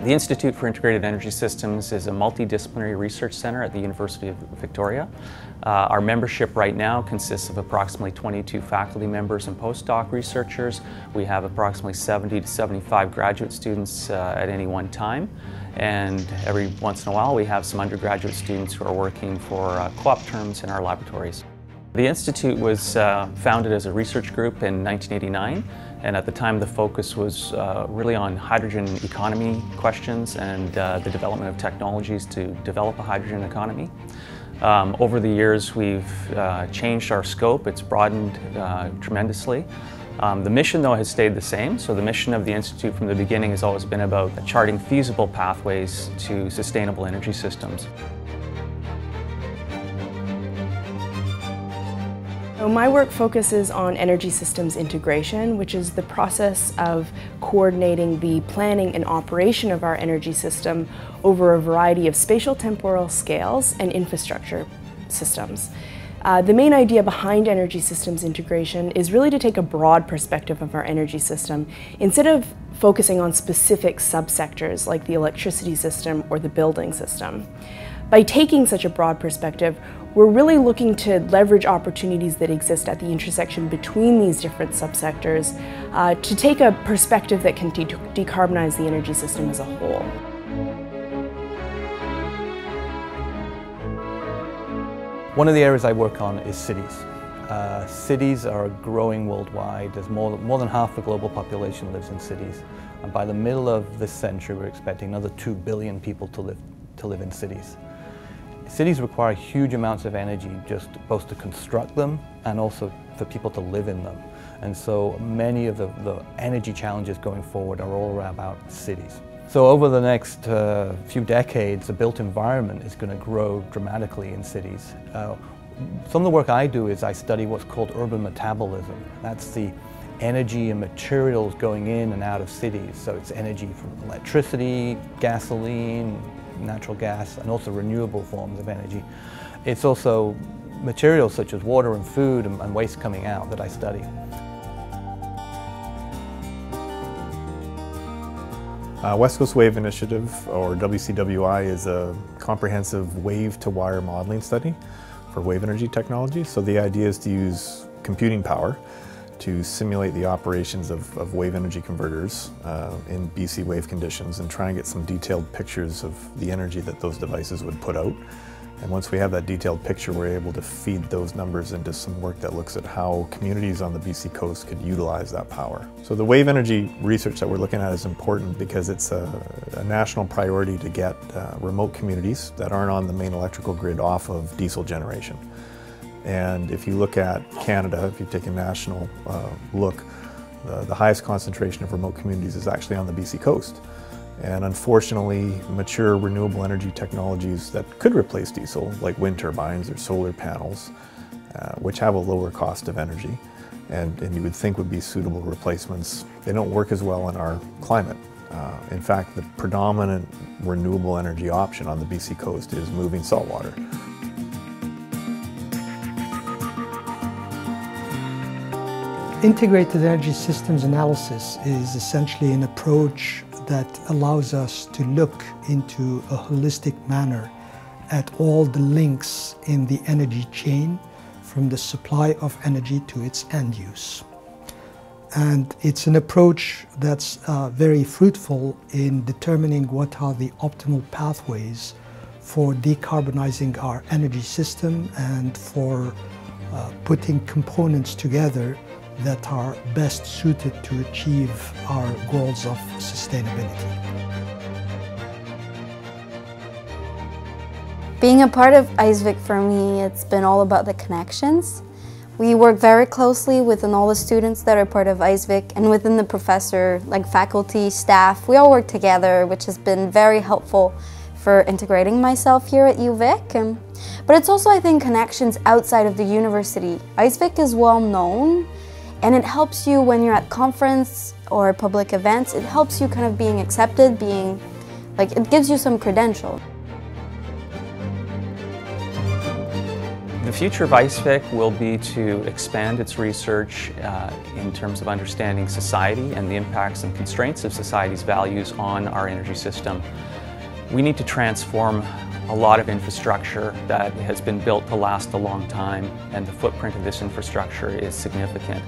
The Institute for Integrated Energy Systems is a multidisciplinary research center at the University of Victoria. Our membership right now consists of approximately 22 faculty members and postdoc researchers. We have approximately 70 to 75 graduate students at any one time. And every once in a while we have some undergraduate students who are working for co-op terms in our laboratories. The Institute was founded as a research group in 1989, and at the time the focus was really on hydrogen economy questions and the development of technologies to develop a hydrogen economy. Over the years we've changed our scope. It's broadened tremendously. The mission though has stayed the same, so the mission of the Institute from the beginning has always been about charting feasible pathways to sustainable energy systems. So my work focuses on energy systems integration, which is the process of coordinating the planning and operation of our energy system over a variety of spatial temporal scales and infrastructure systems. The main idea behind energy systems integration is really to take a broad perspective of our energy system instead of focusing on specific subsectors like the electricity system or the building system. By taking such a broad perspective, we're really looking to leverage opportunities that exist at the intersection between these different subsectors to take a perspective that can decarbonize the energy system as a whole. One of the areas I work on is cities. Cities are growing worldwide. There's more than half the global population lives in cities. And by the middle of this century, we're expecting another 2 billion people to live in cities. Cities require huge amounts of energy just both to construct them and also for people to live in them. And so many of the energy challenges going forward are all about cities. So over the next few decades, the built environment is going to grow dramatically in cities. Some of the work I do is I study what's called urban metabolism. That's the energy and materials going in and out of cities. So it's energy from electricity, gasoline, natural gas, and also renewable forms of energy. It's also materials such as water and food and waste coming out that I study. West Coast Wave Initiative, or WCWI, is a comprehensive wave-to-wire modeling study for wave energy technology. So the idea is to use computing power to simulate the operations of wave energy converters in BC wave conditions and try and get some detailed pictures of the energy that those devices would put out. And once we have that detailed picture, we're able to feed those numbers into some work that looks at how communities on the BC coast could utilize that power. So the wave energy research that we're looking at is important because it's a national priority to get remote communities that aren't on the main electrical grid off of diesel generation. And if you look at Canada, if you take a national look, the highest concentration of remote communities is actually on the BC coast. And unfortunately, mature renewable energy technologies that could replace diesel, like wind turbines or solar panels, which have a lower cost of energy, and you would think would be suitable replacements, they don't work as well in our climate. In fact, the predominant renewable energy option on the BC coast is moving saltwater. Integrated energy systems analysis is essentially an approach that allows us to look into a holistic manner at all the links in the energy chain from the supply of energy to its end use. And it's an approach that's very fruitful in determining what are the optimal pathways for decarbonizing our energy system and for putting components together that are best suited to achieve our goals of sustainability. Being a part of IESVic for me, it's been all about the connections. We work very closely within all the students that are part of IESVic and within the professor, like faculty, staff. We all work together, which has been very helpful for integrating myself here at UVic. But it's also, I think, connections outside of the university. IESVic is well known, and it helps you when you're at conference or public events. It helps you kind of being accepted, it gives you some credential. The future of IESVic will be to expand its research in terms of understanding society and the impacts and constraints of society's values on our energy system. We need to transform a lot of infrastructure that has been built to last a long time, and the footprint of this infrastructure is significant.